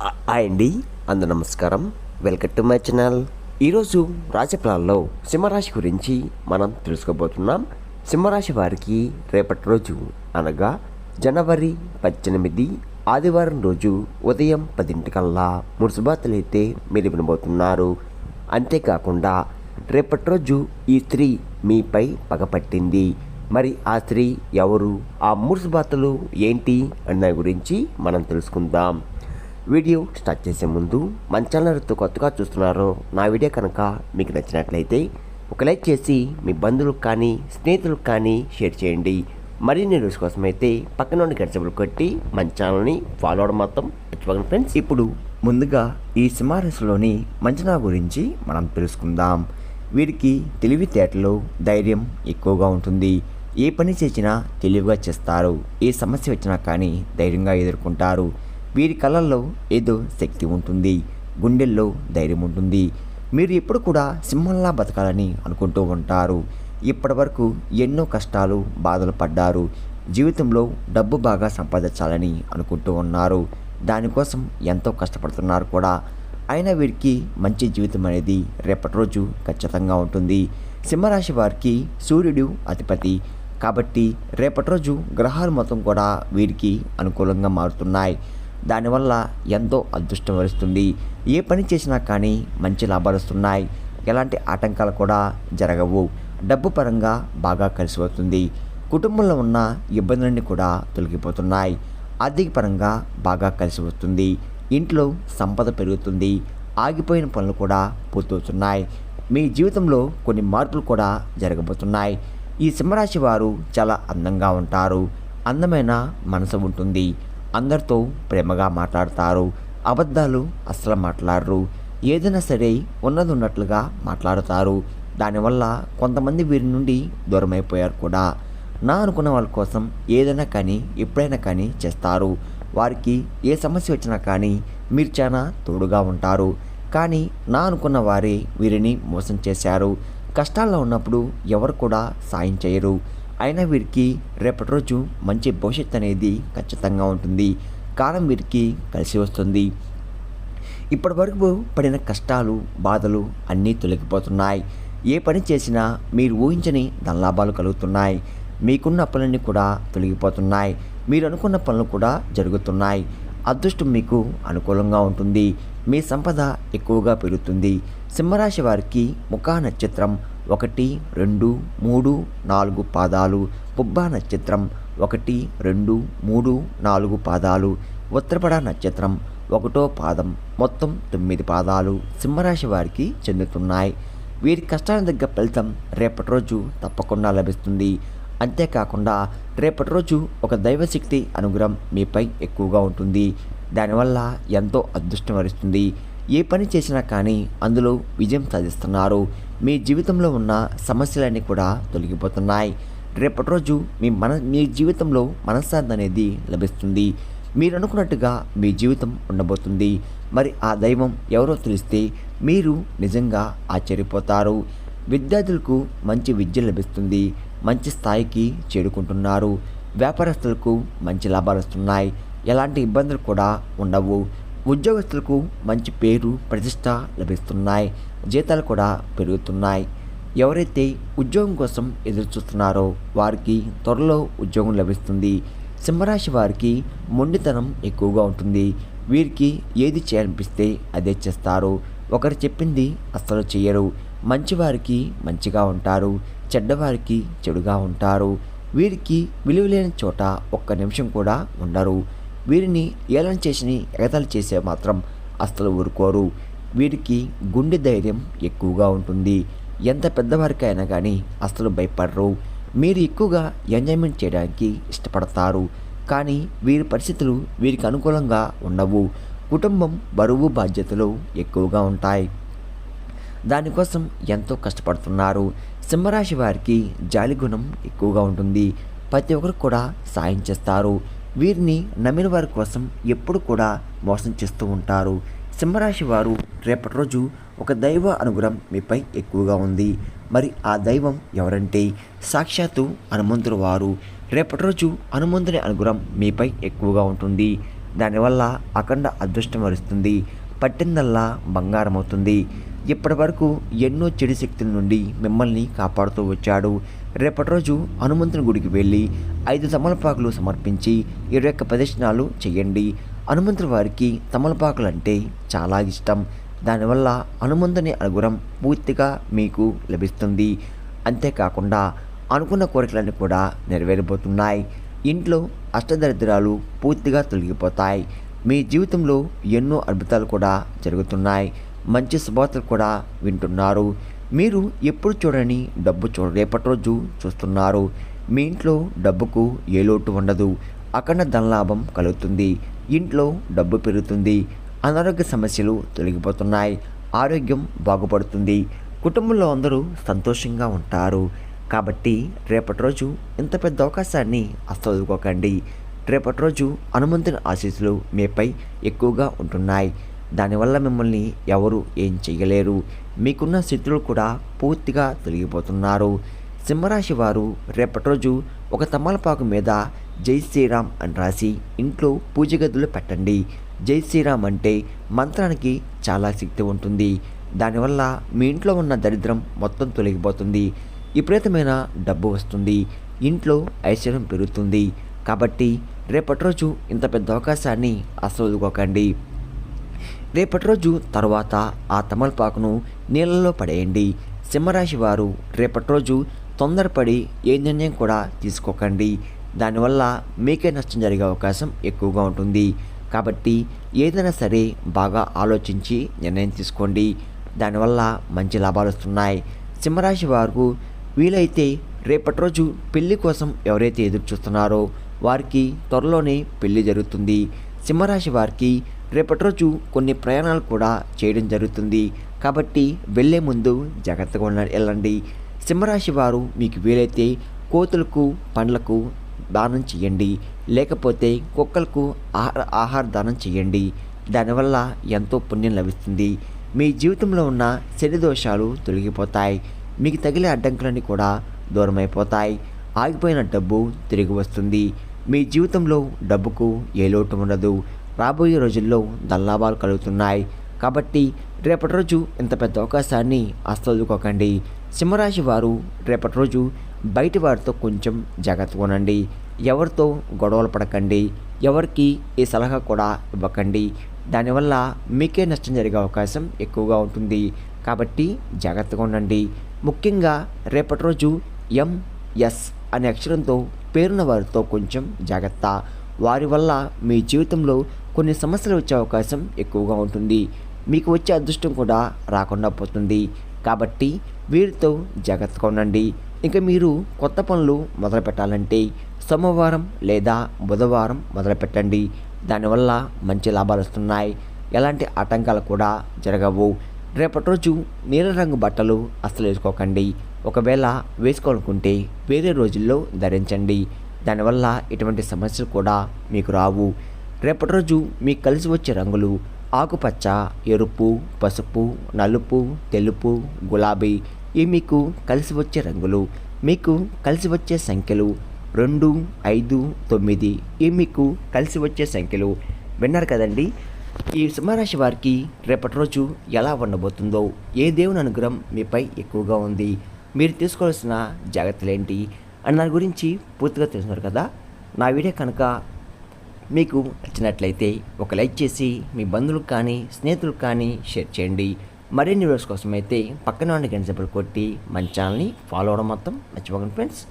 Hi అండి, అందరూ నమస్కారం. Welcome to my channel. ఈరోజు రాశిఫలాల్లో సింహరాశి గురించి మనం తెలుసుకోబోతున్నాం. సింహరాశి వారికి రేపటి రోజు అనగా జనవరి 18 ఆదివారం రోజు ఉదయం 10 మున్సిపాలిటీలు అయితే మీరు వినబోతున్నారు. అంతేకాకుండా రేపటి రోజు ఈ స్త్రీ మీపై పగపట్టింది. మరి ఆ స్త్రీ ఎవరు, ఆ మున్సిపాలిటీలు ఏంటి అన్న గురించి మనం తెలుసుకుందాం. వీడియో స్టార్ట్ చేసే ముందు మన ఛానల్తో కొత్తగా చూస్తున్నారో నా వీడియో కనుక మీకు నచ్చినట్లయితే ఒక లైక్ చేసి మీ బంధువులకు కానీ స్నేహితులకు కానీ షేర్ చేయండి. మరిన్ని న్యూస్ కోసం అయితే పక్కన ఉన్న గంటలు కొట్టి మన ఛానల్ని ఫాలో అవడం మాత్రం మర్చిపోకండి ఫ్రెండ్స్. ఇప్పుడు ముందుగా ఈ సింహరాశిలోని మంచనా గురించి మనం తెలుసుకుందాం. వీరికి తెలివితేటలు, ధైర్యం ఎక్కువగా ఉంటుంది. ఏ పని చేసినా తెలివిగా చేస్తారు. ఏ సమస్య వచ్చినా కానీ ధైర్యంగా ఎదుర్కొంటారు. వీరి కళ్ళల్లో ఏదో శక్తి ఉంటుంది, గుండెల్లో ధైర్యం ఉంటుంది. మీరు ఎప్పుడు కూడా సింహంలా బతకాలని అనుకుంటూ ఉంటారు. ఇప్పటి వరకు ఎన్నో కష్టాలు, బాధలు పడ్డారు. జీవితంలో డబ్బు బాగా సంపాదించాలని అనుకుంటూ ఉన్నారు. దానికోసం ఎంతో కష్టపడుతున్నారు కూడా. అయినా వీరికి మంచి జీవితం అనేది రేపటి రోజు ఖచ్చితంగా ఉంటుంది. సింహరాశి వారికి సూర్యుడు అధిపతి కాబట్టి రేపటి రోజు గ్రహాలు మొత్తం కూడా వీరికి అనుకూలంగా మారుతున్నాయి. దానివల్ల ఎంతో అదృష్టం వరిస్తుంది. ఏ పని చేసినా కానీ మంచి లాభాలు వస్తున్నాయి. ఎలాంటి ఆటంకాలు కూడా జరగవు. డబ్బు పరంగా బాగా కలిసి వస్తుంది. కుటుంబంలో ఉన్న ఇబ్బందులన్నీ కూడా తొలగిపోతున్నాయి. ఆర్థిక పరంగా బాగా కలిసి వస్తుంది. ఇంట్లో సంపద పెరుగుతుంది. ఆగిపోయిన పనులు కూడా పూర్తవుతున్నాయి. మీ జీవితంలో కొన్ని మార్పులు కూడా జరగబోతున్నాయి. ఈ సింహరాశి వారు చాలా అందంగా ఉంటారు. అందమైన మనసు ఉంటుంది. అందరితో ప్రేమగా మాట్లాడతారు. అబద్ధాలు అస్సలు మాట్లాడరు. ఏదైనా సరే ఉన్నది ఉన్నట్లుగా మాట్లాడతారు. దానివల్ల కొంతమంది వీరి నుండి దూరం అయిపోయారు కూడా. నా అనుకున్న వాళ్ళ కోసం ఏదైనా కానీ ఎప్పుడైనా కానీ చేస్తారు. వారికి ఏ సమస్య వచ్చినా కానీ మీరు చాలా తోడుగా ఉంటారు. కానీ నా అనుకున్న వారే వీరిని మోసం చేశారు. కష్టాల్లో ఉన్నప్పుడు ఎవరు కూడా సాయం చేయరు. అయినా వీరికి రేపటి రోజు మంచి భవిష్యత్తు అనేది ఖచ్చితంగా ఉంటుంది. కాలం వీరికి కలిసి వస్తుంది. ఇప్పటి వరకు పడిన కష్టాలు, బాధలు అన్నీ తొలగిపోతున్నాయి. ఏ పని చేసినా మీరు ఊహించని ధనలాభాలు కలుగుతున్నాయి. మీకున్న అప్పులన్నీ కూడా తొలగిపోతున్నాయి. మీరు అనుకున్న పనులు కూడా జరుగుతున్నాయి. అదృష్టం మీకు అనుకూలంగా ఉంటుంది. మీ సంపద ఎక్కువగా పెరుగుతుంది. సింహరాశి వారికి ముఖా నక్షత్రం 1, 2, 3, 4 పాదాలు, పుబ్బా నక్షత్రం 1, 2, 3, 4 పాదాలు, ఉత్తరపడ నక్షత్రం 1వ పాదం, మొత్తం 9 పాదాలు సింహరాశి వారికి చెందుతున్నాయి. వీరి కష్టానికి తగ్గ ఫలితం రేపటి రోజు తప్పకుండా లభిస్తుంది. అంతేకాకుండా రేపటి రోజు ఒక దైవశక్తి అనుగ్రహం మీపై ఎక్కువగా ఉంటుంది. దానివల్ల ఎంతో అదృష్టం వరిస్తుంది. ఏ పని చేసినా కానీ అందులో విజయం సాధిస్తున్నారు. మీ జీవితంలో ఉన్న సమస్యలన్నీ కూడా తొలగిపోతున్నాయి. రేపటి రోజు మీ జీవితంలో మనశ్శాంతి అనేది లభిస్తుంది. మీరు అనుకున్నట్టుగా మీ జీవితం ఉండబోతుంది. మరి ఆ దైవం ఎవరో తెలిస్తే మీరు నిజంగా ఆశ్చర్యపోతారు. విద్యార్థులకు మంచి విద్య లభిస్తుంది. మంచి స్థాయికి చేరుకుంటున్నారు. వ్యాపారస్తులకు మంచి లాభాలు వస్తున్నాయి. ఎలాంటి ఇబ్బందులు కూడా ఉండవు. ఉద్యోగస్తులకు మంచి పేరు, ప్రతిష్ట లభిస్తున్నాయి. జీతాలు కూడా పెరుగుతున్నాయి. ఎవరైతే ఉద్యోగం కోసం ఎదురు చూస్తున్నారో వారికి త్వరలో ఉద్యోగం లభిస్తుంది. సింహరాశి వారికి మొండితనం ఎక్కువగా ఉంటుంది. వీరికి ఏది చేయాలనిపిస్తే అదే చేస్తారు. ఒకరు చెప్పింది అస్సలు చేయరు. మంచివారికి మంచిగా ఉంటారు. చెడ్డవారికి చెడుగా ఉంటారు. వీరికి విలువలేని చోట ఒక్క నిమిషం కూడా ఉండరు. వీరిని ఏలన చేసి ఎగతాళి చేసే మాత్రం అస్సలు ఊరుకోరు. వీరికి గుండె ధైర్యం ఎక్కువగా ఉంటుంది. ఎంత పెద్దవారికైనా కానీ అస్సలు భయపడరు. మీరు ఎక్కువగా ఎంజాయ్మెంట్ చేయడానికి ఇష్టపడతారు. కానీ వీరి పరిస్థితులు వీరికి అనుకూలంగా ఉండవు. కుటుంబం బరువు, బాధ్యతలు ఎక్కువగా ఉంటాయి. దానికోసం ఎంతో కష్టపడుతున్నారు. సింహరాశి వారికి జాలి గుణం ఎక్కువగా ఉంటుంది. ప్రతి ఒక్కరు కూడా సాయం చేస్తారు. వీరిని నమ్మిన వారి కోసం ఎప్పుడు కూడా మోసం చేస్తూ ఉంటారు. సింహరాశి వారు రేపటి రోజు ఒక దైవ అనుగ్రహం మీపై ఎక్కువగా ఉంది. మరి ఆ దైవం ఎవరంటే సాక్షాత్తు హనుమంతుడు వారు. రేపటి రోజు హనుమంతుని అనుగ్రహం మీపై ఎక్కువగా ఉంటుంది. దానివల్ల అఖండ అదృష్టం వరుస్తుంది. పట్టిందల్లా బంగారం అవుతుంది. ఇప్పటి వరకు ఎన్నో చెడు శక్తుల నుండి మిమ్మల్ని కాపాడుతూ వచ్చాడు. రేపటి రోజు హనుమంతుని గుడికి వెళ్ళి 5 తమలపాకులు సమర్పించి 21 ప్రదక్షిణాలు చేయండి. హనుమంతుని వారికి తమలపాకులు అంటే చాలా ఇష్టం. దానివల్ల హనుమంతుని అనుగ్రహం పూర్తిగా మీకు లభిస్తుంది. అంతేకాకుండా అనుకున్న కోరికలన్నీ కూడా నెరవేరబోతున్నాయి. ఇంట్లో అష్టదరిద్రాలు పూర్తిగా తొలగిపోతాయి. మీ జీవితంలో ఎన్నో అద్భుతాలు కూడా జరుగుతున్నాయి. మంచి శుభవార్తలు కూడా వింటున్నారు. మీరు ఎప్పుడు చూడని డబ్బు రేపటి రోజు చూస్తున్నారు. మీ ఇంట్లో డబ్బుకు ఏ లోటు ఉండదు. అఖండ ధనలాభం కలుగుతుంది. ఇంట్లో డబ్బు పెరుగుతుంది. అనారోగ్య సమస్యలు తొలగిపోతున్నాయి. ఆరోగ్యం బాగుపడుతుంది. కుటుంబంలో అందరూ సంతోషంగా ఉంటారు. కాబట్టి రేపటి రోజు ఇంత పెద్ద అవకాశాన్ని అస్సలు వదులుకోకండి. రేపటి రోజు హనుమంతుని ఆశీస్సులు మీపై ఎక్కువగా ఉంటున్నాయి. దానివల్ల మిమ్మల్ని ఎవరు ఏం చేయలేరు. మీకున్న శత్రువులు కూడా పూర్తిగా తొలగిపోతున్నారు. సింహరాశి వారు రేపటి రోజు ఒక తమలపాకు మీద జై శ్రీరామ్ అని రాసి ఇంట్లో పూజ గదిలో పెట్టండి. జై శ్రీరామ్ అంటే మంత్రానికి చాలా శక్తి ఉంటుంది. దానివల్ల మీ ఇంట్లో ఉన్న దరిద్రం మొత్తం తొలగిపోతుంది. విపరీతమైన డబ్బు వస్తుంది. ఇంట్లో ఐశ్వర్యం పెరుగుతుంది. కాబట్టి రేపటి రోజు ఇంత పెద్ద అవకాశాన్ని అస్సలు వదులుకోకండి. రేపటి రోజు తర్వాత ఆ తమలపాకును నీళ్ళలో పడేయండి. సింహరాశి వారు రేపటి రోజు తొందరపడి ఏ నిర్ణయం కూడా తీసుకోకండి. దానివల్ల మీకే నష్టం జరిగే అవకాశం ఎక్కువగా ఉంటుంది. కాబట్టి ఏదైనా సరే బాగా ఆలోచించి నిర్ణయం తీసుకోండి. దానివల్ల మంచి లాభాలు వస్తున్నాయి. సింహరాశి వారు వీలైతే రేపటి రోజు పెళ్లి కోసం ఎవరైతే ఎదురు చూస్తున్నారో వారికి త్వరలోనే పెళ్లి జరుగుతుంది. సింహరాశి వారికి రేపటి రోజు కొన్ని ప్రయాణాలు కూడా చేయడం జరుగుతుంది. కాబట్టి వెళ్ళే ముందు జాగ్రత్తగా వెళ్ళండి. సింహరాశి వారు మీకు వీలైతే కోతులకు పండ్లకు దానం చేయండి. లేకపోతే కుక్కలకు ఆహార దానం చేయండి. దానివల్ల ఎంతో పుణ్యం లభిస్తుంది. మీ జీవితంలో ఉన్న శని దోషాలు తొలగిపోతాయి. మీకు తగిలే అడ్డంకులన్నీ కూడా దూరమైపోతాయి. ఆగిపోయిన డబ్బు తిరిగి వస్తుంది. మీ జీవితంలో డబ్బుకు ఏ లోటు ఉండదు. రాబోయే రోజుల్లో ధనలాభాలు కలుగుతున్నాయి. కాబట్టి రేపటి రోజు ఇంత పెద్ద అవకాశాన్ని అస్సలు వదులుకోకండి. సింహరాశి వారు రేపటి రోజు బయటి వారితో కొంచెం జాగ్రత్తగా ఉండండి. ఎవరితో గొడవలు పడకండి. ఎవరికి ఈ సలహా కూడా ఇవ్వకండి. దానివల్ల మీకే నష్టం జరిగే అవకాశం ఎక్కువగా ఉంటుంది. కాబట్టి జాగ్రత్తగా ఉండండి. ముఖ్యంగా రేపటి రోజు ఎంఎస్ అనే అక్షరంతో పేరున్న వారితో కొంచెం జాగ్రత్త. వారి వల్ల మీ జీవితంలో కొన్ని సమస్యలు వచ్చే అవకాశం ఎక్కువగా ఉంటుంది. మీకు వచ్చే అదృష్టం కూడా రాకుండా పోతుంది. కాబట్టి వీరితో జాగ్రత్తగా ఉండండి. ఇక మీరు కొత్త పనులు మొదలు పెట్టాలంటే సోమవారం లేదా బుధవారం మొదలుపెట్టండి. దానివల్ల మంచి లాభాలు వస్తున్నాయి. ఎలాంటి ఆటంకాలు కూడా జరగవు. రేపటి రోజు నీలరంగు బట్టలు అస్సలు వేసుకోకండి. ఒకవేళ వేసుకోవాలనుకుంటే వేరే రోజుల్లో ధరించండి. దానివల్ల ఎటువంటి సమస్యలు కూడా మీకు రావు. రేపటి రోజు మీకు కలిసి వచ్చే రంగులు ఆకుపచ్చ, ఎరుపు, పసుపు, నలుపు, తెలుపు, గులాబీ. ఇవి మీకు కలిసి వచ్చే రంగులు. మీకు కలిసి వచ్చే సంఖ్యలు 2, 5, 9. ఇవి మీకు కలిసి వచ్చే సంఖ్యలు. విన్నారు కదండి. ఈ సింహరాశి వారికి రేపటి రోజు ఎలా ఉండబోతుందో, ఏ దేవుని అనుగ్రహం మీపై ఎక్కువగా ఉంది, మీరు తీసుకోవాల్సిన జాగ్రత్తలు ఏంటి అని దాని గురించి పూర్తిగా తెలుసుకున్నారు కదా. నా వీడియో కనుక మీకు నచ్చినట్లయితే ఒక లైక్ చేసి మీ బంధువులకు కానీ స్నేహితులకు కానీ షేర్ చేయండి. మరిన్ని వీడియోస్ కోసం అయితే పక్కన ఉన్న గంట సింబల్ కొట్టి మన ఛానల్ని ఫాలో అవ్వడం మొత్తం మర్చిపోకండి ఫ్రెండ్స్.